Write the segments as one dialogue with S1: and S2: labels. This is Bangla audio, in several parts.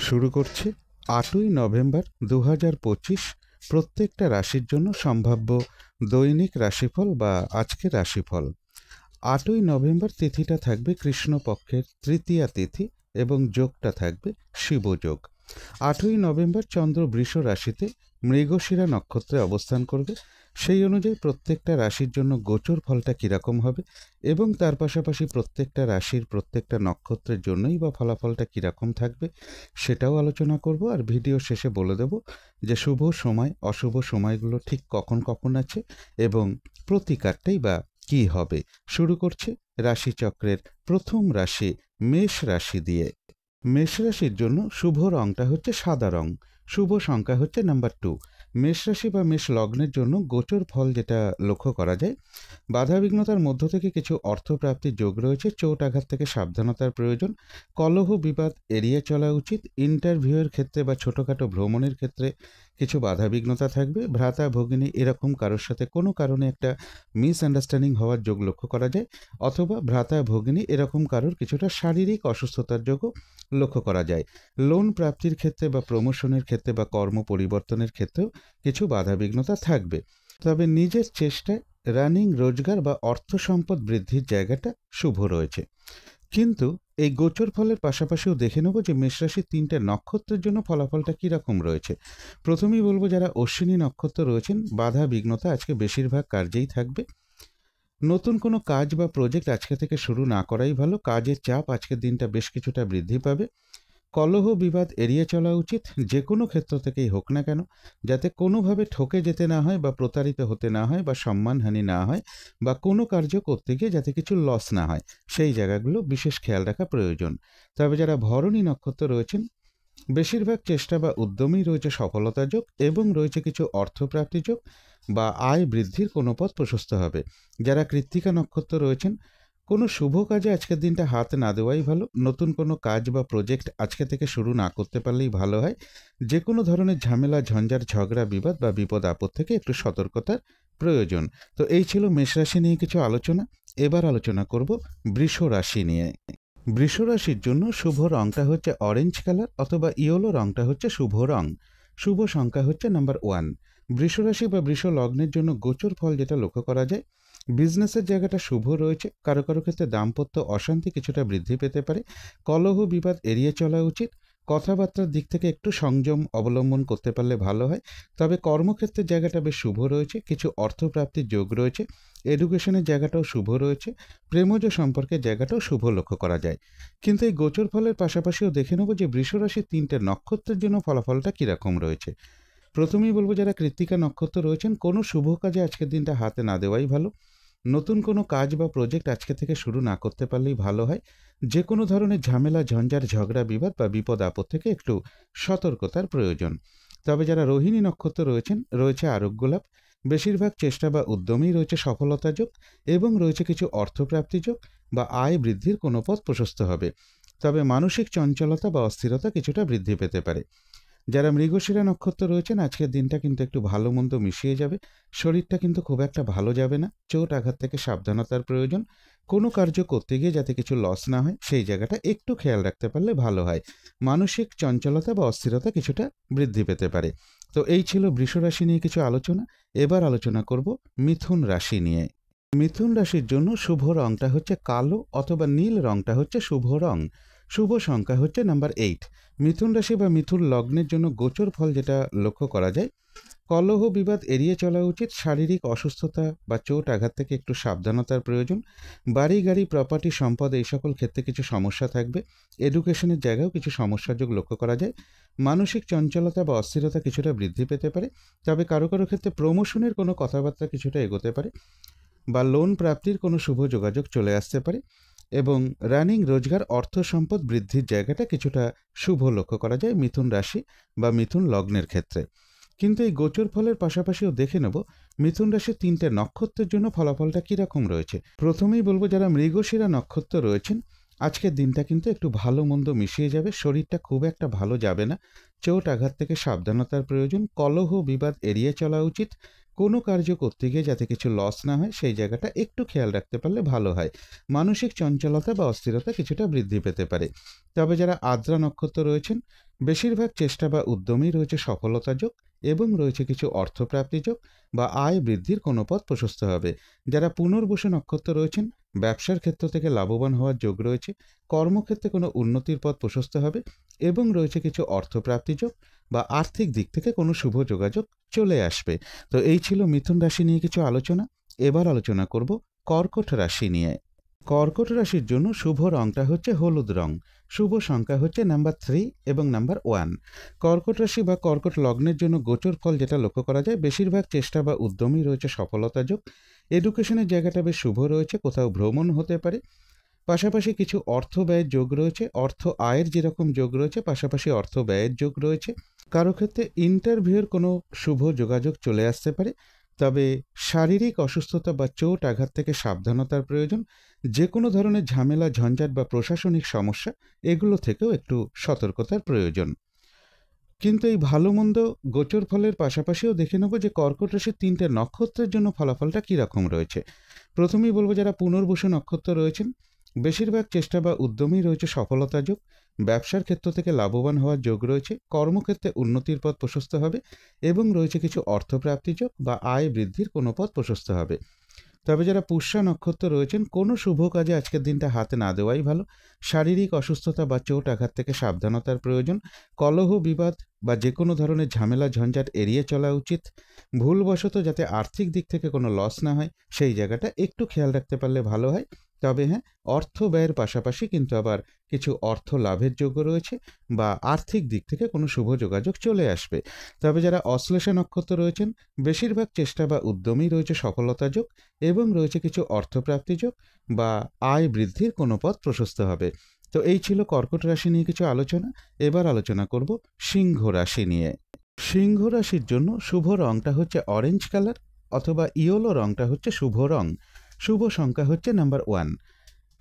S1: শুরু করছি 8ই নভেম্বর 2025 প্রত্যেকটা রাশির জন্য সম্ভাব্য দৈনিক রাশিফল বা আজকের রাশিফল। 8ই নভেম্বর তিথিটা থাকবে কৃষ্ণপক্ষের তৃতীয়া তিথি এবং যোগটা থাকবে শিবযোগ। 8ই নভেম্বর চন্দ্র বৃষ রাশিতে মৃগশিরা নক্ষত্রে অবস্থান করবে। সেই অনুযায়ী প্রত্যেকটা রাশির জন্য গোচর ফলটা কীরকম হবে এবং তার পাশাপাশি প্রত্যেকটা রাশির প্রত্যেকটা নক্ষত্রের জন্যই বা ফলাফলটা কীরকম থাকবে সেটাও আলোচনা করব। আর ভিডিও শেষে বলে দেব যে শুভ সময় অশুভ সময়গুলো ঠিক কখন কখন আছে এবং প্রতিকারটাই বা কী হবে। শুরু করছি রাশিচক্রের প্রথম রাশি মেষ রাশি দিয়ে। মেষ রাশির জন্য শুভ রংটা হচ্ছে সাদা রং, শুভ সংখ্যা হচ্ছে নাম্বার 2। মেষ রাশি বা মেষ লগ্নের জন্য গোচর ফল যেটা লক্ষ্য করা যায়, বাধাবিঘ্নতার মধ্য থেকে কিছু অর্থপ্রাপ্তির যোগ রয়েছে, চোট আঘাত থেকে সাবধানতার প্রয়োজন, কলহ বিবাদ এড়িয়ে চলা উচিত, ইন্টারভিউয়ের ক্ষেত্রে বা ছোটোখাটো ভ্রমণের ক্ষেত্রে কিছু বাধাবিঘ্নতা থাকবে, ভ্রাতা ভগিনী এরকম কারোর সাথে কোনো কারণে একটা মিসআন্ডারস্ট্যান্ডিং হওয়ার যোগ লক্ষ্য করা যায়, অথবা ভ্রাতা ভগিনী এরকম কারোর কিছুটা শারীরিক অসুস্থতার যোগও লক্ষ্য করা যায়। লোন প্রাপ্তির ক্ষেত্রে বা প্রমোশনের ক্ষেত্রে বা কর্ম পরিবর্তনের ক্ষেত্রেও কিছু বাধাবিঘ্নতা থাকবে। তবে নিজের চেষ্টায় রানিং রোজগার বা অর্থ সম্পদ বৃদ্ধির জায়গাটা শুভ রয়েছে। কিন্তু এই গোচর ফলের পাশাপাশিও দেখে নেব যে মেষরাশির 3টে নক্ষত্রের জন্য ফলাফলটা কীরকম রয়েছে। প্রথমেই বলবো যারা অশ্বিনী নক্ষত্র রয়েছেন, বাধা বিঘ্নতা আজকে বেশিরভাগ কার্যেই থাকবে। নতুন কোনো কাজ বা প্রজেক্ট আজকে থেকে শুরু না করাই ভালো, কাজের চাপ আজকের দিনটা বেশ কিছুটা বৃদ্ধি পাবে। কলহ বিবাদ এড়িয়ে চলা উচিত, যে কোনো ক্ষেত্র থেকেই হোক না কেন, যাতে কোনোভাবে ঠকে যেতে না হয় বা প্রতারিত হতে না হয় বা সম্মানহানি না হয় বা কোনো কার্য করতে গিয়ে যাতে কিছু লস না হয়, সেই জায়গাগুলো বিশেষ খেয়াল রাখা প্রয়োজন। তবে যারা ভরণী নক্ষত্র রয়েছেন, বেশিরভাগ চেষ্টা বা উদ্যমেই রয়েছে সফলতা যোগ এবং রয়েছে কিছু অর্থপ্রাপ্তি যোগ বা আয় বৃদ্ধির কোনো পথ প্রশস্ত হবে। যারা কৃত্তিকা নক্ষত্র রয়েছেন, কোনো শুভ কাজে আজকের দিনটা হাত না দেওয়াই ভালো, নতুন কোনো কাজ বা প্রজেক্ট আজকে থেকে শুরু না করতে পারলেই ভালো হয়। যে কোনো ধরনের ঝামেলা ঝঞ্ঝাট ঝগড়া বিবাদ বা বিপদ আপদ থেকে একটু সতর্কতার প্রয়োজন। তো এই ছিল মেষ রাশি নিয়ে কিছু আলোচনা। এবার আলোচনা করব বৃষ রাশি নিয়ে। বৃষ রাশির জন্য শুভ রংটা হচ্ছে অরেঞ্জ কালার অথবা ইয়েলো রংটা হচ্ছে শুভ রং, শুভ সংখ্যা হচ্ছে নাম্বার 1। বৃষ রাশি বা বৃষ লগ্নের জন্য গোচর ফল যেটা লক্ষ্য করা যায়, বিজনেসের জায়গাটা শুভ রয়েছে, কারো কারো ক্ষেত্রে দাম্পত্য অশান্তি কিছুটা বৃদ্ধি পেতে পারে, কলহ বিবাদ এড়িয়ে চলা উচিত, কথাবার্তার দিক থেকে একটু সংযম অবলম্বন করতে পারলে ভালো হয়। তবে কর্মক্ষেত্রের জায়গাটা বেশ শুভ রয়েছে, কিছু অর্থপ্রাপ্তির যোগ রয়েছে, এডুকেশনের জায়গাটাও শুভ রয়েছে, প্রেমজ সম্পর্কের জায়গাটাও শুভ লক্ষ্য করা যায়। কিন্তু এই গোচর ফলের পাশাপাশিও দেখে নেব যে বৃষ রাশির 3টে নক্ষত্রের জন্য ফলাফলটা কীরকম রয়েছে। প্রথমেই বলবো যারা কৃত্তিকা নক্ষত্র রয়েছেন, কোনো শুভ কাজে আজকের দিনটা হাতে না দেওয়াই ভালো, নতুন কোনো কাজ বা প্রজেক্ট আজকে থেকে শুরু না করতে পারলেই ভালো হয়। যে কোনো ধরনের ঝামেলা ঝঞ্ঝাট ঝগড়া বিবাদ বা বিপদ আপদ থেকে একটু সতর্কতার প্রয়োজন। তবে যারা রোহিণী নক্ষত্র রয়েছেন, রয়েছে আরোগ্য লাভ, বেশিরভাগ চেষ্টা বা উদ্যমেই রয়েছে সফলতা যোগ এবং রয়েছে কিছু অর্থপ্রাপ্তি যোগ বা আয় বৃদ্ধির কোনো পথ প্রশস্ত হবে। তবে মানসিক চঞ্চলতা বা অস্থিরতা কিছুটা বৃদ্ধি পেতে পারে। যারা মৃগশিরা নক্ষত্র রয়েছেন, আজকের দিনটা কিন্তু একটু ভালো মন্দ মিশিয়ে যাবে, শরীরটা কিন্তু খুব একটা ভালো যাবে না, চোট আঘাত থেকে সাবধানতার প্রয়োজন, কোনো কার্য করতে গিয়ে যাতে কিছু লস না হয় সেই জায়গাটা একটু খেয়াল রাখতে পারলে ভালো হয়। মানসিক চঞ্চলতা বা অস্থিরতা কিছুটা বৃদ্ধি পেতে পারে। তো এই ছিল বৃষ রাশি নিয়ে কিছু আলোচনা। এবার আলোচনা করব মিথুন রাশি নিয়ে। মিথুন রাশির জন্য শুভ রংটা হচ্ছে কালো অথবা নীল রংটা হচ্ছে শুভ রং, শুভ সংখ্যা হচ্ছে নাম্বার 8। মিথুন রাশি বা মিথুন লগ্নের জন্য গোচর ফল যেটা লক্ষ্য করা যায়, কলহ বিবাদ এড়িয়ে চলা উচিত, শারীরিক অসুস্থতা বা চোট আঘাত থেকে একটু সাবধানতার প্রয়োজন, বাড়ি গাড়ি প্রপার্টি সম্পদ এই সকল ক্ষেত্রে কিছু সমস্যা থাকবে, এডুকেশনের জায়গায়ও কিছু সমস্যাযোগ লক্ষ্য করা যায়, মানসিক চঞ্চলতা বা অস্থিরতা কিছুটা বৃদ্ধি পেতে পারে। তবে কারো কারো ক্ষেত্রে প্রমোশনের কোনো কথাবার্তা কিছুটা এগোতে পারে বা লোন প্রাপ্তির কোনো শুভ যোগাযোগ চলে আসতে পারে এবং রানিং রোজগার অর্থ সম্পদ বৃদ্ধির জায়গাটা কিছুটা শুভ লক্ষ্য করা যায় মিথুন রাশি বা মিথুন লগ্নের ক্ষেত্রে। কিন্তু এই গোচর ফলের পাশাপাশিও দেখে নেব মিথুন রাশির 3টে নক্ষত্রের জন্য ফলাফলটা কীরকম রয়েছে। প্রথমেই বলবো যারা মৃগশিরা নক্ষত্র রয়েছেন, আজকের দিনটা কিন্তু একটু ভালো মন্দ মিশিয়ে যাবে, শরীরটা খুব একটা ভালো যাবে না, চোট আঘাত থেকে সাবধানতার প্রয়োজন, কলহ বিবাদ এড়িয়ে চলা উচিত, কোনো কার্য করতে গিয়ে যাতে কিছু লস না হয় সেই জায়গাটা একটু খেয়াল রাখতে পারলে ভালো হয়। মানসিক চঞ্চলতা বা অস্থিরতা কিছুটা বৃদ্ধি পেতে পারে। তবে যারা আদ্রা নক্ষত্র রয়েছেন, বেশিরভাগ চেষ্টা বা উদ্যমেই রয়েছে সফলতা যোগ এবং রয়েছে কিছু অর্থপ্রাপ্তি যোগ বা আয় বৃদ্ধির কোনো পথ প্রশস্ত হবে। যারা পুনর্বসু নক্ষত্র রয়েছেন, ব্যবসার ক্ষেত্র থেকে লাভবান হওয়ার যোগ রয়েছে, কর্মক্ষেত্রে কোনো উন্নতির পথ প্রশস্ত হবে এবং রয়েছে কিছু অর্থপ্রাপ্তি যোগ বা আর্থিক দিক থেকে কোনো শুভ যোগাযোগ চলে আসবে। তো এই ছিল মিথুন রাশি নিয়ে কিছু আলোচনা। এবার আলোচনা করব কর্কট রাশি নিয়ে। কর্কট রাশির জন্য শুভ রংটা হচ্ছে হলুদ রং। শুভ সংখ্যা হচ্ছে নাম্বার 3 এবং নাম্বার 1। কর্কট রাশি বা কর্কট লগ্নের জন্য গোচর ফল যেটা লক্ষ্য করা যায়, বেশিরভাগ চেষ্টা বা উদ্যমই রয়েছে সফলতা যোগ। এডুকেশনের জায়গাটা বেশ শুভ রয়েছে, কোথাও ভ্রমণ হতে পারে। পাশাপাশি কিছু অর্থ ব্যয়ের যোগ রয়েছে, অর্থ আয়ের যেরকম যোগ রয়েছে পাশাপাশি অর্থ ব্যয়ের যোগ রয়েছে। কারো ক্ষেত্রে ইন্টারভিউর কোনো শুভ যোগাযোগ চলে আসতে পারে, তবে শারীরিক অসুস্থতা বা চোট আঘাত থেকে সাবধানতার প্রয়োজন। যে কোনো ধরনের ঝামেলা ঝঞ্ঝাট বা প্রশাসনিক সমস্যা, এগুলো থেকেও একটু সতর্কতার প্রয়োজন। কিন্তু এই ভালো মন্দ গোচর ফলের পাশাপাশিও দেখে নেব যে কর্কট রাশির 3টে নক্ষত্রের জন্য ফলাফলটা কীরকম রয়েছে। প্রথমেই বলবো যারা পুনর্বসু নক্ষত্র রয়েছেন, বেশিরভাগ চেষ্টা বা উদ্যমেই রয়েছে সফলতা যোগ। ব্যবসার ক্ষেত্র থেকে লাভবান হওয়ার যোগ রয়েছে, কর্মক্ষেত্রে উন্নতির পথ প্রশস্ত হবে এবং রয়েছে কিছু অর্থপ্রাপ্তি যোগ বা আয় বৃদ্ধির কোনো পথ প্রশস্ত হবে। তবে যারা পুষ্যা নক্ষত্র রয়েছেন, কোনো শুভ কাজে আজকের দিনটা হাতে না দেওয়াই ভালো। শারীরিক অসুস্থতা বা চোট আঘাত থেকে সাবধানতার প্রয়োজন। কলহ বিবাদ বা যে কোনো ধরনের ঝামেলা ঝঞ্ঝাট এড়িয়ে চলা উচিত। ভুলবশত যাতে আর্থিক দিক থেকে কোনো লস না হয়, সেই জায়গাটা একটু খেয়াল রাখতে পারলে ভালো হয়। তবে হ্যাঁ, অর্থ ব্যয়ের পাশাপাশি কিন্তু আবার কিছু অর্থ লাভের যোগ্য রয়েছে বা আর্থিক দিক থেকে কোনো শুভ যোগাযোগ চলে আসবে। তবে যারা অশ্লেষা নক্ষত্র রয়েছেন, বেশিরভাগ চেষ্টা বা উদ্যমেই রয়েছে সফলতা যোগ এবং রয়েছে কিছু অর্থপ্রাপ্তি যোগ বা আয় বৃদ্ধির কোনো পথ প্রশস্ত হবে। তো এই ছিল কর্কট রাশি নিয়ে কিছু আলোচনা। এবার আলোচনা করব সিংহ রাশি নিয়ে। সিংহ রাশির জন্য শুভ রংটা হচ্ছে অরেঞ্জ কালার অথবা ইয়েলো রংটা হচ্ছে শুভ রং। শুভ সংখ্যা হচ্ছে নাম্বার 1।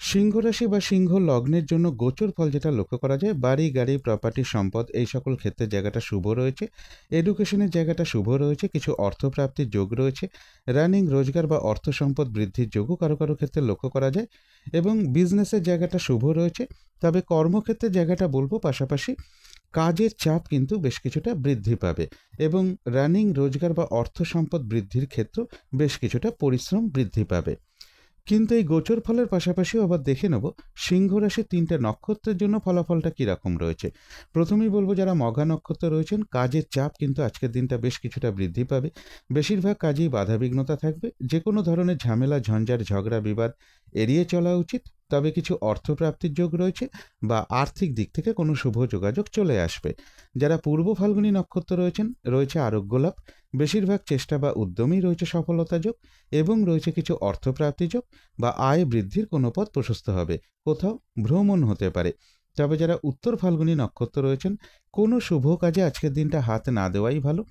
S1: সিংহ রাশি বা সিংহ লগ্নের জন্য গোচর ফল যেটা লক্ষ্য করা যায়, বাড়ি গাড়ি প্রপার্টি সম্পদ এই সকল ক্ষেত্রে জায়গাটা শুভ রয়েছে। এডুকেশনের জায়গাটা শুভ রয়েছে, কিছু অর্থপ্রাপ্তির যোগ রয়েছে। রানিং রোজগার বা অর্থ সম্পদ বৃদ্ধির যোগও কারো কারো ক্ষেত্রে লক্ষ্য করা যায় এবং বিজনেসের জায়গাটা শুভ রয়েছে। তবে কর্মক্ষেত্রের জায়গাটা বলবো পাশাপাশি কাজের চাপ কিন্তু বেশ কিছুটা বৃদ্ধি পাবে এবং রানিং রোজগার বা অর্থ সম্পদ বৃদ্ধির ক্ষেত্র বেশ কিছুটা পরিশ্রম বৃদ্ধি পাবে। কিন্তু এই গোচর ফলের পাশাপাশিও আবার দেখে নেব সিংহ রাশির 3টে নক্ষত্রের জন্য ফলাফলটা কীরকম রয়েছে। প্রথমেই বলবো যারা মঘা নক্ষত্র রয়েছেন, কাজের চাপ কিন্তু আজকের দিনটা বেশ কিছুটা বৃদ্ধি পাবে। বেশিরভাগ কাজেই বাধাবিঘ্নতা থাকবে। যে কোনো ধরনের ঝামেলা ঝঞ্ঝাট ঝগড়া বিবাদ এড়িয়ে চলা উচিত। তবে কিছু অর্থপ্রাপ্তির যোগ রয়েছে বা আর্থিক দিক থেকে কোনো শুভ যোগাযোগ চলে আসবে। যারা পূর্ব ফাল্গুনী নক্ষত্র রয়েছেন, রয়েছে আরোগ্য লাভ। বেশিরভাগ চেষ্টা বা উদ্যমেই রয়েছে সফলতা যোগ এবং রয়েছে কিছু অর্থপ্রাপ্তি যোগ বা আয় বৃদ্ধির কোনো পথ প্রশস্ত হবে, কোথাও ভ্রমণ হতে পারে। তবে যারা উত্তর ফাল্গুনী নক্ষত্র রয়েছেন, কোনো শুভ কাজে আজকের দিনটা হাত না দেওয়াই ভালো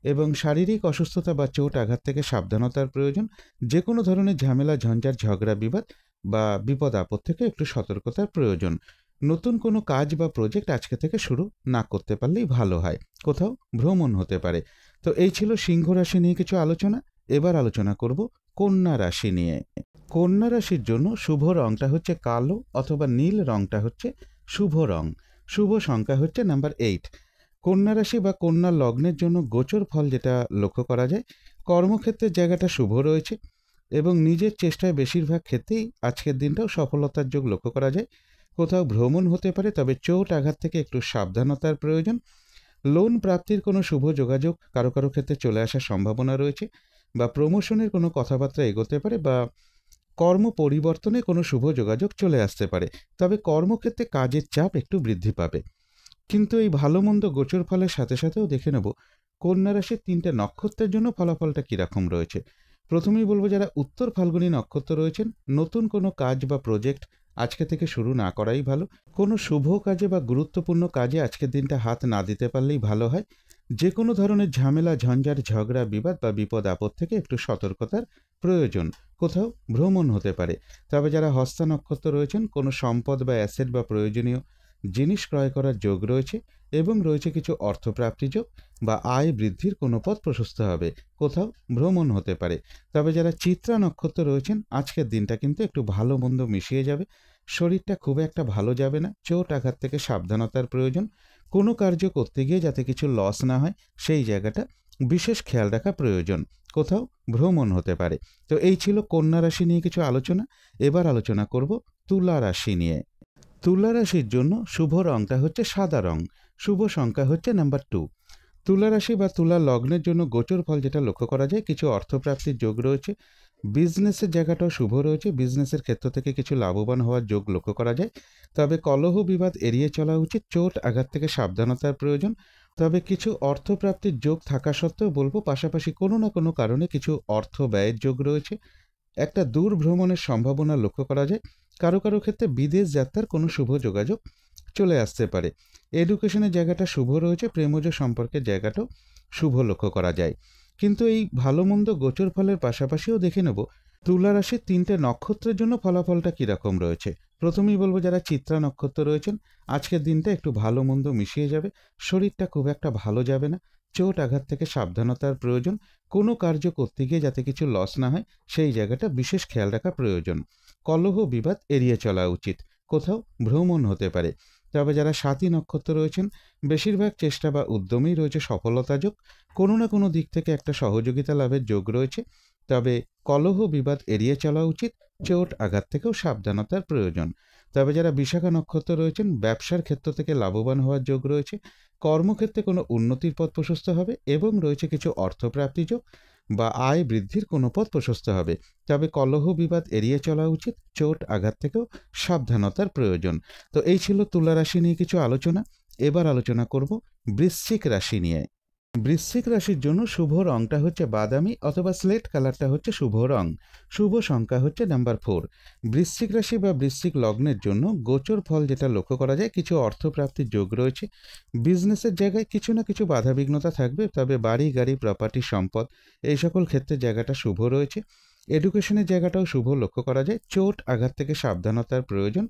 S1: এবং শারীরিক অসুস্থতা বা চোট আঘাত থেকে সাবধানতার প্রয়োজন। যে কোনো ধরনের ঝামেলা ঝঞ্ঝাট ঝগড়া বিবাদ বা বিপদ আপদ থেকে একটু সতর্কতার প্রয়োজন। নতুন কোনো কাজ বা প্রজেক্ট আজকে থেকে শুরু না করতে পারলেই ভালো হয়, কোথাও ভ্রমণ হতে পারে। তো এই ছিল সিংহ রাশি নিয়ে কিছু আলোচনা। এবার আলোচনা করব কন্যা রাশি নিয়ে। কন্যা রাশির জন্য শুভ রংটা হচ্ছে কালো অথবা নীল রংটা হচ্ছে শুভ রং। শুভ সংখ্যা হচ্ছে নাম্বার 8। কন্যা রাশি বা কন্যা লগ্নের জন্য গোচর ফল যেটা লক্ষ্য করা যায়, কর্মক্ষেত্রের জায়গাটা শুভ রয়েছে এবং নিজের চেষ্টায় বেশিরভাগ ক্ষেত্রেই আজকের দিনটাও সফলতার যোগ লক্ষ্য করা যায়। কোথাও ভ্রমণ হতে পারে, তবে চোট আঘাত থেকে একটু সাবধানতার প্রয়োজন। লোন প্রাপ্তির কোনো শুভ যোগাযোগ কারো কারো ক্ষেত্রে চলে আসার সম্ভাবনা রয়েছে বা প্রমোশনের কোনো কথাবার্তা এগোতে পারে বা কর্ম পরিবর্তনে কোনো শুভ যোগাযোগ চলে আসতে পারে। তবে কর্মক্ষেত্রে কাজের চাপ একটু বৃদ্ধি পাবে। কিন্তু এই ভালো মন্দ গোচর ফলের সাথে সাথেও দেখে নেব কন্যা রাশির 3টে নক্ষত্রের জন্য ফলাফলটা কীরকম রয়েছে। প্রথমেই বলবো যারা উত্তর ফাল্গুনী নক্ষত্র রয়েছেন, নতুন কোনো কাজ বা প্রজেক্ট আজকে থেকে শুরু না করাই ভালো। কোনো শুভ কাজে বা গুরুত্বপূর্ণ কাজে আজকের দিনটা হাত না দিতে পারলেই ভালো হয়। যে কোনো ধরনের ঝামেলা ঝঞ্ঝাট ঝগড়া বিবাদ বা বিপদ আপদ থেকে একটু সতর্কতার প্রয়োজন, কোথাও ভ্রমণ হতে পারে। তবে যারা হস্তা নক্ষত্র রয়েছেন, কোনো সম্পদ বা অ্যাসেট বা প্রয়োজনীয় জিনিস ক্রয় করার যোগ রয়েছে এবং রয়েছে কিছু অর্থপ্রাপ্তি যোগ বা আয় বৃদ্ধির কোনো পথ প্রশস্ত হবে, কোথাও ভ্রমণ হতে পারে। তবে যারা চিত্রা নক্ষত্র রয়েছেন, আজকের দিনটা কিন্তু একটু ভালো মন্দ মিশিয়ে যাবে। শরীরটা খুব একটা ভালো যাবে না, চোট আঘাত থেকে সাবধানতার প্রয়োজন। কোনো কার্য করতে গিয়ে যাতে কিছু লস না হয় সেই জায়গাটা বিশেষ খেয়াল রাখা প্রয়োজন। কোথাও ভ্রমণ হতে পারে। তো এই ছিল কন্যা রাশি নিয়ে কিছু আলোচনা। এবার আলোচনা করব তুলা রাশি নিয়ে। তুলা রাশির জন্য শুভ রংটা হচ্ছে সাদা রং, শুভ সংখ্যা হচ্ছে নাম্বার 2। তুলা রাশি বা তুলা লগ্নের জন্য গোচর ফল যেটা লক্ষ্য করা যায়, কিছু অর্থপ্রাপ্তির যোগ রয়েছে, বিজনেসের জায়গাটাও শুভ রয়েছে, বিজনেসের ক্ষেত্র থেকে কিছু লাভবান হওয়ার যোগ লক্ষ্য করা যায়। তবে কলহ বিবাদ এড়িয়ে চলা উচিত, চোট আঘাত থেকে সাবধানতার প্রয়োজন। তবে কিছু অর্থপ্রাপ্তির যোগ থাকা সত্ত্বেও বলবো পাশাপাশি কোনো না কোনো কারণে কিছু অর্থ ব্যয়ের যোগ রয়েছে। একটা দূর ভ্রমণের সম্ভাবনা লক্ষ্য করা যায়। কারো কারো ক্ষেত্রে বিদেশ যাত্রার কোনো শুভ যোগাযোগ চলে আসতে পারে। এডুকেশনের জায়গাটা শুভ রয়েছে, প্রেমজ সম্পর্কের জায়গাটাও শুভ লক্ষ্য করা যায়। কিন্তু এই ভালো মন্দ গোচর ফলের পাশাপাশিও দেখে নেব তুলা রাশির 3টে নক্ষত্রের জন্য ফলাফলটা কীরকম রয়েছে। প্রথমেই বলবো যারা চিত্রা নক্ষত্র রয়েছেন, আজকের দিনটা একটু ভালো মন্দ মিশিয়ে যাবে, শরীরটা খুব একটা ভালো যাবে না, চোট আঘাত থেকে সাবধানতার প্রয়োজন। কোনো কার্য করতে গিয়ে যাতে কিছু লস না হয় সেই জায়গাটা বিশেষ খেয়াল রাখা প্রয়োজন। কলহ বিবাদ এড়িয়ে চলা উচিত, কোথাও ভ্রমণ হতে পারে। তবে যারা স্বাতী নক্ষত্র রয়েছেন, বেশিরভাগ চেষ্টা বা উদ্যমেই রয়েছে সফলতা যোগ, কোনো না কোনো দিক থেকে একটা সহযোগিতা লাভের যোগ রয়েছে। তবে কলহ বিবাদ এড়িয়ে চলা উচিত, চোট আঘাত থেকেও সাবধানতার প্রয়োজন। তবে যারা বিশাখা নক্ষত্র রয়েছেন, ব্যবসার ক্ষেত্র থেকে লাভবান হওয়ার যোগ রয়েছে, কর্মক্ষেত্রে কোনো উন্নতির পথ প্রশস্ত হবে এবং রয়েছে কিছু অর্থপ্রাপ্তি যোগ বা আয় বৃদ্ধির কোনো পথ প্রশস্ত হবে। তবে কলহ বিবাদ এড়িয়ে চলা উচিত, চোট আঘাত থেকেও সাবধানতার প্রয়োজন। তো এই ছিল তুলা রাশি নিয়ে কিছু আলোচনা। এবার আলোচনা করব বৃশ্চিক রাশি নিয়ে। বৃশ্চিক রাশির জন্য শুভ রংটা হচ্ছে বাদামি অথবা স্লেট কালারটা হচ্ছে শুভ রং, শুভ সংখ্যা হচ্ছে নাম্বার 4। বৃশ্চিক রাশি বা বৃশ্চিক লগ্নের জন্য গোচর ফল যেটা লক্ষ্য করা যায়, কিছু অর্থপ্রাপ্তির যোগ রয়েছে, বিজনেসের জায়গায় কিছু না কিছু বাধাবিঘ্নতা থাকবে, তবে বাড়ি গাড়ি প্রপার্টি সম্পদ এই সকল ক্ষেত্রে জায়গাটা শুভ রয়েছে। এডুকেশনের জায়গাটাও শুভ লক্ষ্য করা যায়, চোট আঘাত থেকে সাবধানতার প্রয়োজন।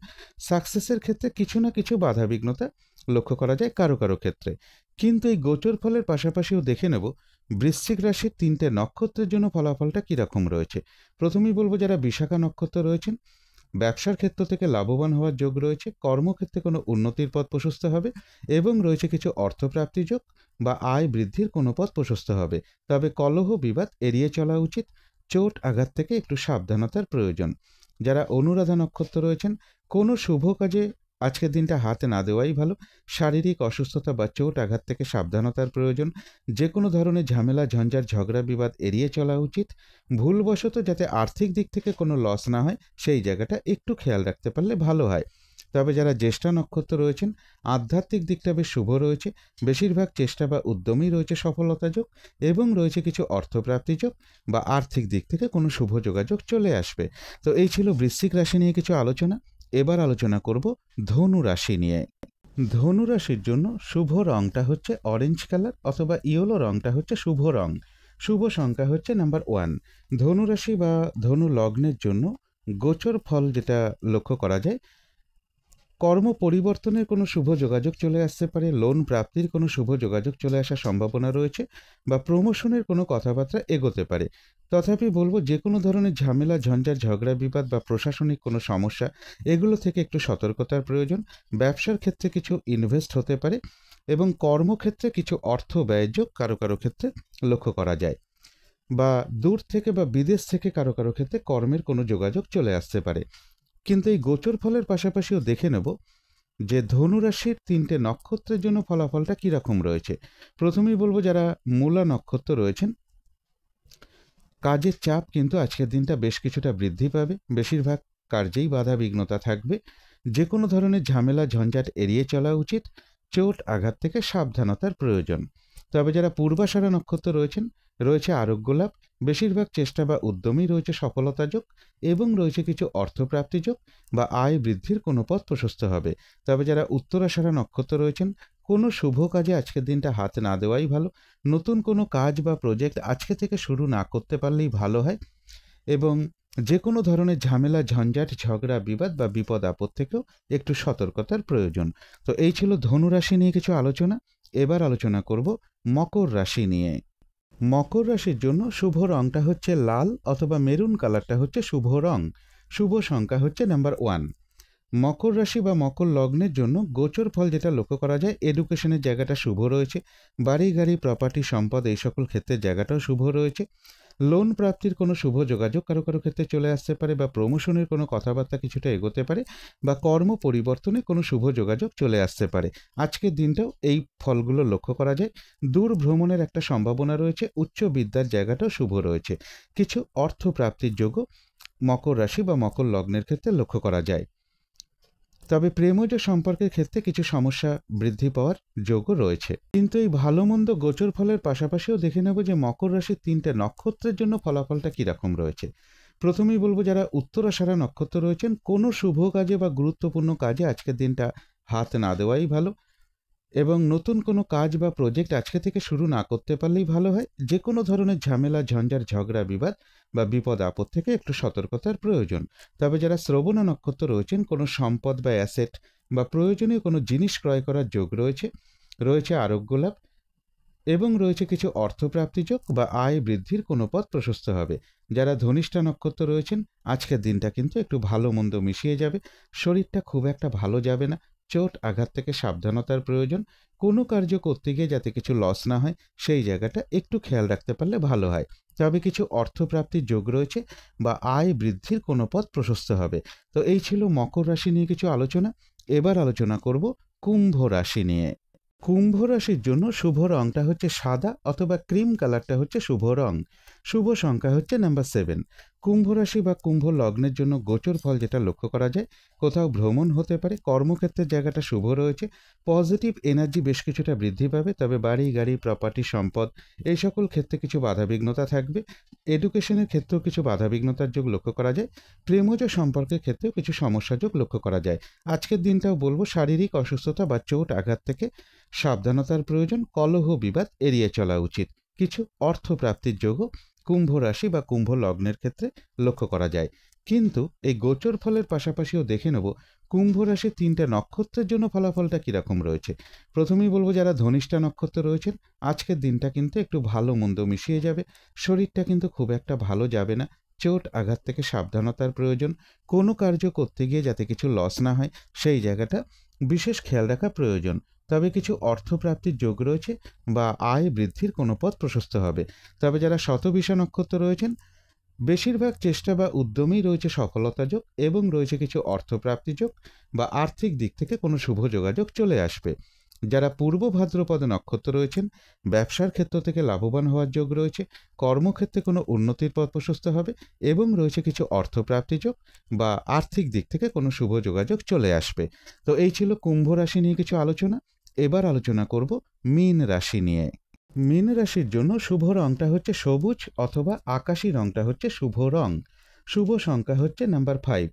S1: সাকসেসের ক্ষেত্রে কিছু না কিছু বাধাবিঘ্নতা লক্ষ্য করা যায় কারো কারো ক্ষেত্রে। কিন্তু এই গোচর ফলের পাশাপাশিও দেখে নেব বৃশ্চিক রাশির 3টে নক্ষত্রের জন্য ফলাফলটা কীরকম রয়েছে। প্রথমেই বলবো যারা বিশাখা নক্ষত্র রয়েছেন, ব্যবসার ক্ষেত্র থেকে লাভবান হওয়ার যোগ রয়েছে, কর্মক্ষেত্রে কোনো উন্নতির পথ প্রশস্ত হবে এবং রয়েছে কিছু অর্থপ্রাপ্তি যোগ বা আয় বৃদ্ধির কোনো পথ প্রশস্ত হবে। তবে কলহ বিবাদ এড়িয়ে চলা উচিত, চোট আঘাত থেকে একটু সাবধানতার প্রয়োজন। যারা অনুরাধা নক্ষত্র রয়েছেন, কোনো শুভ কাজে আজকের দিনটা হাতে না দেওয়াই ভালো, শারীরিক অসুস্থতা বা চোট আঘাত থেকে সাবধানতার প্রয়োজন। যে কোনো ধরনের ঝামেলা ঝঞ্ঝাট ঝগড়া বিবাদ এড়িয়ে চলা উচিত, ভুলবশত যাতে আর্থিক দিক থেকে কোনো লস না হয় সেই জায়গাটা একটু খেয়াল রাখতে পারলে ভালো হয়। তবে যারা জ্যেষ্ঠা নক্ষত্র রয়েছেন, আধ্যাত্মিক দিকটা বেশ শুভ রয়েছে, বেশিরভাগ চেষ্টা বা উদ্যমেই রয়েছে সফলতা যোগ এবং রয়েছে কিছু অর্থপ্রাপ্তি যোগ বা আর্থিক দিক থেকে কোনো শুভ যোগাযোগ চলে আসবে। তো এই ছিল বৃশ্চিক রাশি নিয়ে কিছু আলোচনা। এবার আলোচনা করব ধনু রাশি নিয়ে। ধনু রাশির জন্য শুভ রংটা হচ্ছে অরেঞ্জ কালার অথবা ইয়েলো রংটা হচ্ছে শুভ রং, শুভ সংখ্যা হচ্ছে নাম্বার 1। ধনু রাশি বা ধনু লগ্নের জন্য গোচর ফল যেটা লক্ষ্য করা যায়, কর্ম পরিবর্তনের কোনো শুভ যোগাযোগ চলে আসতে পারে, লোন প্রাপ্তির কোনো শুভ যোগাযোগ চলে আসার সম্ভাবনা রয়েছে বা প্রমোশনের কোনো কথাবার্তা এগোতে পারে। তথাপি বলবো যে কোনো ধরনের ঝামেলা ঝঞ্ঝাট ঝগড়া বিবাদ বা প্রশাসনিক কোনো সমস্যা এগুলো থেকে একটু সতর্কতার প্রয়োজন। ব্যবসার ক্ষেত্রে কিছু ইনভেস্ট হতে পারে এবং কর্মক্ষেত্রে কিছু অর্থ ব্যয়যোগ কারো কারো ক্ষেত্রে লক্ষ্য করা যায় বা দূর থেকে বা বিদেশ থেকে কারো কারো ক্ষেত্রে কর্মের কোনো যোগাযোগ চলে আসতে পারে। কিন্তু এই গোচর ফলের পাশাপাশিও দেখে নেব যে ধনুরাশির 3টে নক্ষত্রের জন্য ফলাফলটা কীরকম রয়েছে। প্রথমেই বলবো যারা মূলা নক্ষত্র রয়েছেন, কাজের চাপ কিন্তু আজকের দিনটা বেশ কিছুটা বৃদ্ধি পাবে, বেশিরভাগ কার্যেই বাধা বিঘ্নতা থাকবে, যে কোনো ধরনের ঝামেলা ঝঞ্ঝাট এড়িয়ে চলা উচিত, চোট আঘাত থেকে সাবধানতার প্রয়োজন। তবে যারা পূর্বাষাঢ়া নক্ষত্র রয়েছেন, রয়েছে আরোগ্য লাভ, বেশিরভাগ চেষ্টা বা উদ্যমেই রয়েছে সফলতা যোগ এবং রয়েছে কিছু অর্থপ্রাপ্তি যোগ বা আয় বৃদ্ধির কোনো পথ প্রশস্ত হবে। তবে যারা উত্তরাষাঢ়া নক্ষত্র রয়েছেন, কোনো শুভ কাজে আজকের দিনটা হাত না দেওয়াই ভালো, নতুন কোনো কাজ বা প্রজেক্ট আজকে থেকে শুরু না করতে পারলেই ভালো হয় এবং যে কোনো ধরনের ঝামেলা ঝঞ্ঝাট ঝগড়া বিবাদ বা বিপদ আপদ থেকেও একটু সতর্কতার প্রয়োজন। তো এই ছিল ধনু রাশি নিয়ে কিছু আলোচনা। এবার আলোচনা করব মকর রাশি নিয়ে। মকর রাশির জন্য শুভ রংটা হচ্ছে লাল অথবা মেরুন কালারটা হচ্ছে শুভ রং, শুভ সংখ্যা হচ্ছে নাম্বার 1। মকর রাশি বা মকর লগ্নের জন্য গোচর ফল যেটা লক্ষ্য করা যায়, এডুকেশনের জায়গাটা শুভ রয়েছে, বাড়ি গাড়ি প্রপার্টি সম্পদ এই সকল ক্ষেত্রের জায়গাটাও শুভ রয়েছে। লোন প্রাপ্তির কোনো শুভ যোগাযোগ কারো কারো ক্ষেত্রে চলে আসতে পারে, বা প্রমোশনের কোনো কথাবার্তা কিছুটা এগোতে পারে, বা কর্ম পরিবর্তনে কোনো শুভ যোগাযোগ চলে আসতে পারে। আজকের দিনটাও এই ফলগুলো লক্ষ্য করা যায়। দূর ভ্রমণের একটা সম্ভাবনা রয়েছে, উচ্চ বিদ্যার জায়গাটাও শুভ রয়েছে। কিছু অর্থ প্রাপ্তির যোগও মকর রাশি বা মকর লগ্নের ক্ষেত্রে লক্ষ্য করা যায়। তবে প্রেমজ সম্পর্কের ক্ষেত্রে কিছু সমস্যা বৃদ্ধি পাওয়ার যোগও রয়েছে। কিন্তু এই ভালো মন্দ গোচর ফলের পাশাপাশিও দেখে নেব যে মকর রাশির 3টে নক্ষত্রের জন্য ফলাফলটা কীরকম রয়েছে। প্রথমেই বলবো, যারা উত্তরাষাঢ়া নক্ষত্র রয়েছেন, কোনো শুভ কাজে বা গুরুত্বপূর্ণ কাজে আজকের দিনটা হাত না দেওয়াই ভালো, এবং নতুন কোনো কাজ বা প্রজেক্ট আজকে থেকে শুরু না করতে পারলেই ভালো হয়। যে কোনো ধরনের ঝামেলা, ঝঞ্ঝাট, ঝগড়া, বিবাদ বা বিপদ আপদ থেকে একটু সতর্কতার প্রয়োজন। তবে যারা শ্রবণ নক্ষত্র রয়েছেন, কোনো সম্পদ বা অ্যাসেট বা প্রয়োজনীয় কোনো জিনিস ক্রয় করার যোগ রয়েছে, রয়েছে আরোগ্য লাভ, এবং রয়েছে কিছু অর্থপ্রাপ্তি যোগ বা আয় বৃদ্ধির কোনো পথ প্রশস্ত হবে। যারা ধনিষ্ঠা নক্ষত্র রয়েছেন, আজকের দিনটা কিন্তু একটু ভালো মন্দ মিশিয়ে যাবে। শরীরটা খুব একটা ভালো যাবে না, চোট আঘাত থেকে সাবধানতার প্রয়োজন। কোনো কার্য করতে গিয়ে যাতে কিছু লস না হয়, সেই জায়গাটা একটু খেয়াল রাখতে পারলে ভালো হয়। তবে কিছু অর্থপ্রাপ্তির যোগ রয়েছে বা আয় বৃদ্ধির কোনো পথ প্রশস্ত হবে। তো এই ছিল মকর রাশি নিয়ে কিছু আলোচনা। এবার আলোচনা করব কুম্ভ রাশি নিয়ে। কুম্ভ রাশির জন্য শুভ রংটা হচ্ছে সাদা অথবা ক্রিম কালারটা হচ্ছে শুভ রং। শুভ সংখ্যা হচ্ছে নাম্বার 7। কুম্ভ রাশি বা কুম্ভ লগ্নের জন্য গোচর ফল যেটা লক্ষ্য করা যায়, কোথাও ভ্রমণ হতে পারে, কর্মক্ষেত্রের জায়গাটা শুভ রয়েছে, পজিটিভ এনার্জি বেশ কিছুটা বৃদ্ধি পাবে। তবে বাড়ি গাড়ি প্রপার্টি সম্পদ এই সকল ক্ষেত্রে কিছু বাধাবিঘ্নতা থাকবে। এডুকেশনের ক্ষেত্রেও কিছু বাধাবিঘ্নতার যোগ লক্ষ্য করা যায়। প্রেমজ সম্পর্কের ক্ষেত্রেও কিছু সমস্যা যোগ লক্ষ্য করা যায়। আজকের দিনটাও বলবো শারীরিক অসুস্থতা বা চোট আঘাত থেকে সাবধানতার প্রয়োজন। কলহ বিবাদ এড়িয়ে চলা উচিত। কিছু অর্থপ্রাপ্তির যোগও কুম্ভ রাশি বা কুম্ভ লগ্নের ক্ষেত্রে লক্ষ্য করা যায়। কিন্তু এই গোচর ফলের পাশাপাশিও দেখে নেব কুম্ভ রাশির 3টে নক্ষত্রের জন্য ফলাফলটা কীরকম রয়েছে। প্রথমেই বলবো, যারা ধনিষ্ঠা নক্ষত্র রয়েছেন, আজকের দিনটা কিন্তু একটু ভালো মন্দ মিশিয়ে যাবে। শরীরটা কিন্তু খুব একটা ভালো যাবে না, চোট আঘাত থেকে সাবধানতার প্রয়োজন। কোনো কার্য করতে গিয়ে যাতে কিছু লস না হয়, সেই জায়গাটা বিশেষ খেয়াল রাখা প্রয়োজন। তবে কিছু অর্থপ্রাপ্তির যোগ রয়েছে বা আয় বৃদ্ধির কোনো পথ প্রশস্ত হবে। তবে যারা শতবিষা নক্ষত্র রয়েছেন, বেশিরভাগ চেষ্টা বা উদ্যমেই রয়েছে সফলতা যোগ, এবং রয়েছে কিছু অর্থপ্রাপ্তি যোগ বা আর্থিক দিক থেকে কোনো শুভ যোগাযোগ চলে আসবে। যারা পূর্ব ভাদ্রপদ নক্ষত্র রয়েছেন, ব্যবসার ক্ষেত্র থেকে লাভবান হওয়ার যোগ রয়েছে, কর্মক্ষেত্রে কোনো উন্নতির পথ প্রশস্ত হবে, এবং রয়েছে কিছু অর্থপ্রাপ্তি যোগ বা আর্থিক দিক থেকে কোনো শুভ যোগাযোগ চলে আসবে। তো এই ছিল কুম্ভ রাশি নিয়ে কিছু আলোচনা। এবার আলোচনা করব মীন রাশি নিয়ে। মীন রাশির জন্য শুভ রংটা হচ্ছে সবুজ অথবা আকাশী রংটা হচ্ছে শুভ রং। শুভ সংখ্যা হচ্ছে নাম্বার 5।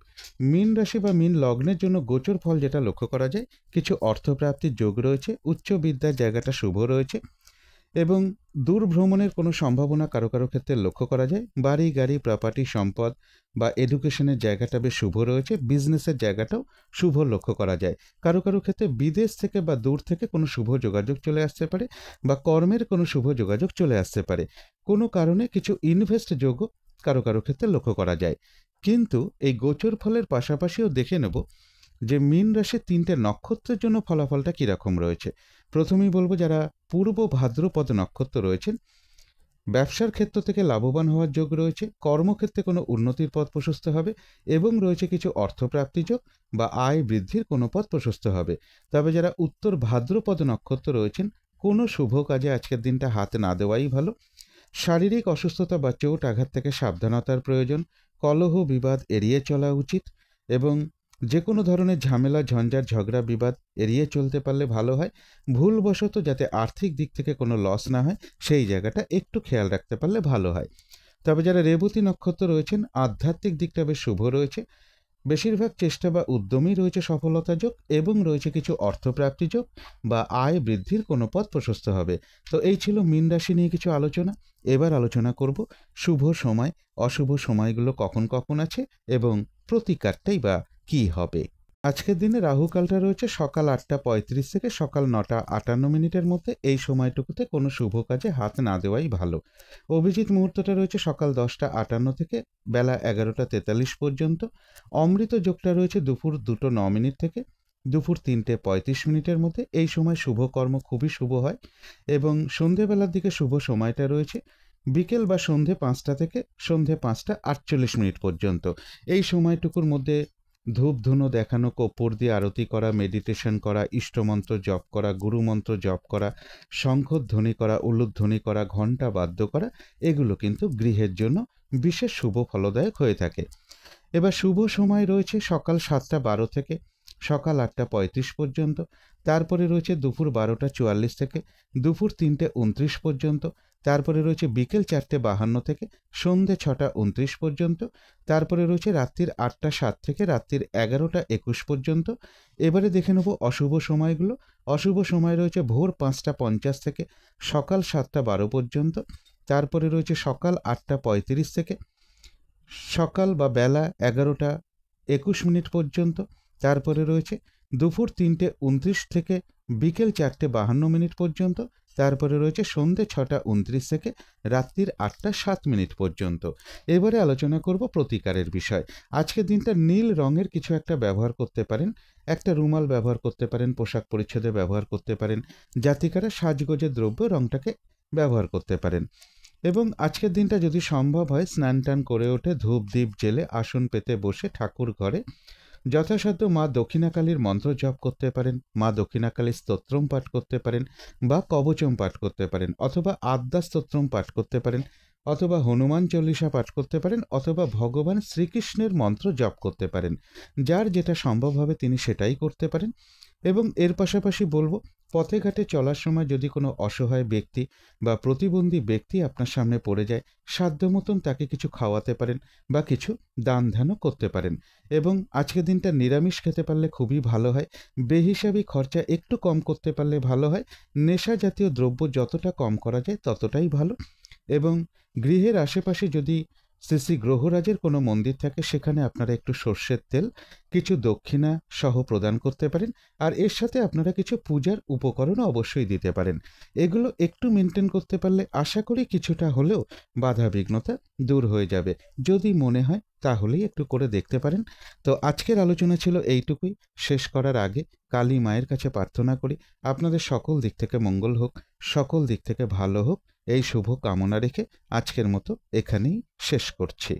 S1: মীন রাশি বা মীন লগ্নের জন্য গোচর ফল যেটা লক্ষ্য করা যায়, কিছু অর্থপ্রাপ্তির যোগ রয়েছে, উচ্চ বিদ্যার জায়গাটা শুভ রয়েছে, এবং দূর ভ্রমণের কোনো সম্ভাবনা কারো কারো ক্ষেত্রে লক্ষ্য করা যায়। বাড়ি গাড়ি প্রপার্টি সম্পদ বা এডুকেশনের জায়গাটা বেশ শুভ রয়েছে, বিজনেসের জায়গাটাও শুভ লক্ষ্য করা যায়। কারো কারো ক্ষেত্রে বিদেশ থেকে বা দূর থেকে কোনো শুভ যোগাযোগ চলে আসতে পারে, বা কর্মের কোনো শুভ যোগাযোগ চলে আসতে পারে। কোনো কারণে কিছু ইনভেস্ট যোগও কারো কারো ক্ষেত্রে লক্ষ্য করা যায়। কিন্তু এই গোচর ফলের পাশাপাশিও দেখে নেব যে মীন রাশির 3টে নক্ষত্রের জন্য ফলাফলটা কীরকম রয়েছে। প্রথমেই বলবো, যারা পূর্ব ভাদ্রপদ নক্ষত্র রয়েছেন, ব্যবসার ক্ষেত্র থেকে লাভবান হওয়ার যোগ রয়েছে, কর্মক্ষেত্রে কোনো উন্নতির পথ প্রশস্ত হবে, এবং রয়েছে কিছু অর্থপ্রাপ্তি যোগ বা আয় বৃদ্ধির কোনো পথ প্রশস্ত হবে। তবে যারা উত্তর ভাদ্রপদ নক্ষত্র রয়েছেন, কোনো শুভ কাজে আজকের দিনটা হাত না দেওয়াই ভালো। শারীরিক অসুস্থতা বা চোট আঘাত থেকে সাবধানতার প্রয়োজন। কলহ বিবাদ এড়িয়ে চলা উচিত, এবং যে কোনো ধরনের ঝামেলা, ঝঞ্ঝাট, ঝগড়া, বিবাদ এড়িয়ে চলতে পারলে ভালো হয়। ভুলবশত যাতে আর্থিক দিক থেকে কোনো লস না হয়, সেই জায়গাটা একটু খেয়াল রাখতে পারলে ভালো হয়। তবে যারা রেবতী নক্ষত্র রয়েছেন, আধ্যাত্মিক দিকটা বেশ শুভ রয়েছে, বেশিরভাগ চেষ্টা বা উদ্যমেই রয়েছে সফলতা যোগ, এবং রয়েছে কিছু অর্থপ্রাপ্তি যোগ বা আয় বৃদ্ধির কোনো পথ প্রশস্ত হবে। তো এই ছিল মীন রাশি নিয়ে কিছু আলোচনা। এবার আলোচনা করব শুভ সময়, অশুভ সময়গুলো কখন কখন আছে, এবং প্রতিকারটাই বা কী হবে। আজকের দিনে রাহুকালটা রয়েছে সকাল 8:35 থেকে সকাল 9:58 মধ্যে। এই সময়টুকুতে কোনো শুভ কাজে হাত না দেওয়াই ভালো। অভিজিৎ মুহূর্তটা রয়েছে সকাল 10:58 থেকে বেলা 11:43 পর্যন্ত। অমৃত যোগটা রয়েছে দুপুর 2:09 থেকে দুপুর 3:35 মধ্যে। এই সময় শুভকর্ম খুবই শুভ হয় এবং সন্ধেবেলার দিকে শুভ সময়টা রয়েছে বিকেল বা সন্ধে 5টা থেকে সন্ধে 5:48 পর্যন্ত। এই সময়টুকুর মধ্যে ধূপ ধুনো দেখানো, কর্পূর দিয়ে আরতি করা, মেডিটেশন করা, ইষ্টমন্ত্র জপ করা, গুরুমন্ত্র জপ করা, শঙ্খধ্বনি করা, উলুধ্বনি করা, ঘণ্টা বাদ্য করা, এগুলো কিন্তু গৃহের জন্য বিশেষ শুভ ফলদায়ক হয়ে থাকে। এবার শুভ সময় রয়েছে সকাল 7:12 থেকে সকাল 8:35 পর্যন্ত। তারপরে রয়েছে দুপুর 12:44 থেকে দুপুর 3:29 পর্যন্ত। তারপরে রয়েছে বিকেল 4:52 থেকে সন্ধে 6:29 পর্যন্ত। তারপরে রয়েছে রাত্রির 8:07 থেকে রাত্রির 11:21 পর্যন্ত। এবারে দেখে নেব অশুভ সময়গুলো। অশুভ সময় রয়েছে ভোর 5:50 থেকে সকাল 7:12 পর্যন্ত। তারপরে রয়েছে সকাল 8:35 থেকে সকাল বা বেলা 11:21 পর্যন্ত। তারপরে রয়েছে দুপুর 3:29 থেকে বিকেল 4:52 পর্যন্ত। তারপরে রয়েছে সন্ধে 6:29 থেকে রাত্রির 8:07 পর্যন্ত। এবারে আলোচনা করব প্রতিকারের বিষয়। আজকের দিনটা নীল রঙের কিছু একটা ব্যবহার করতে পারেন। একটা রুমাল ব্যবহার করতে পারেন, পোশাক পরিচ্ছদে ব্যবহার করতে পারেন, জাতিকারা সাজগোজের দ্রব্য রঙটাকে ব্যবহার করতে পারেন। এবং আজকের দিনটা যদি সম্ভব হয় স্নান টান করে ওঠে ধূপ দ্বীপ জেলে আসন পেতে বসে ঠাকুর ঘরে যথাসাধ্য মা দক্ষিণাকালীর মন্ত্র জপ করতে পারেন, মা দক্ষিণাকালীর স্তোত্রম পাঠ করতে পারেন বা কবচম পাঠ করতে পারেন, অথবা আদ্যা স্তোত্রম পাঠ করতে পারেন, অথবা হনুমান চল্লিশা পাঠ করতে পারেন, অথবা ভগবান শ্রীকৃষ্ণের মন্ত্র জপ করতে পারেন। যার যেটা সম্ভব হবে তিনি সেটাই করতে পারেন। এবং এর পাশাপাশি বলবো, পথে ঘাটে চলার সময় যদি কোনো অসহায় ব্যক্তি বা প্রতিবন্ধী ব্যক্তি আপনার সামনে পড়ে যায়, সাধ্য মতন তাকে কিছু খাওয়াতে পারেন বা কিছু দান ধ্যানও করতে পারেন। এবং আজকের দিনটা নিরামিষ খেতে পারলে খুবই ভালো হয়। বেহিসাবি খরচা একটু কম করতে পারলে ভালো হয়। নেশা জাতীয় দ্রব্য যতটা কম করা যায় ততটাই ভালো। এবং গৃহের আশেপাশে যদি শ্রী শ্রী গ্রহরাজের কোনো মন্দির থাকে সেখানে আপনারা একটু সর্ষের তেল, কিছু দক্ষিণা সহ প্রদান করতে পারেন। আর এর সাথে আপনারা কিছু পূজার উপকরণও অবশ্যই দিতে পারেন। এগুলো একটু মেনটেন করতে পারলে আশা করি কিছুটা হলেও বাধা বিঘ্নতা দূর হয়ে যাবে। যদি মনে হয় তাহলেই একটু করে দেখতে পারেন। তো আজকের আলোচনা ছিল এইটুকুই। শেষ করার আগে কালী মায়ের কাছে প্রার্থনা করি আপনাদের সকল দিক থেকে মঙ্গল হোক, সকল দিক থেকে ভালো হোক, এই শুভ কামনা রেখে আজকের মতো এখানেই শেষ করছি।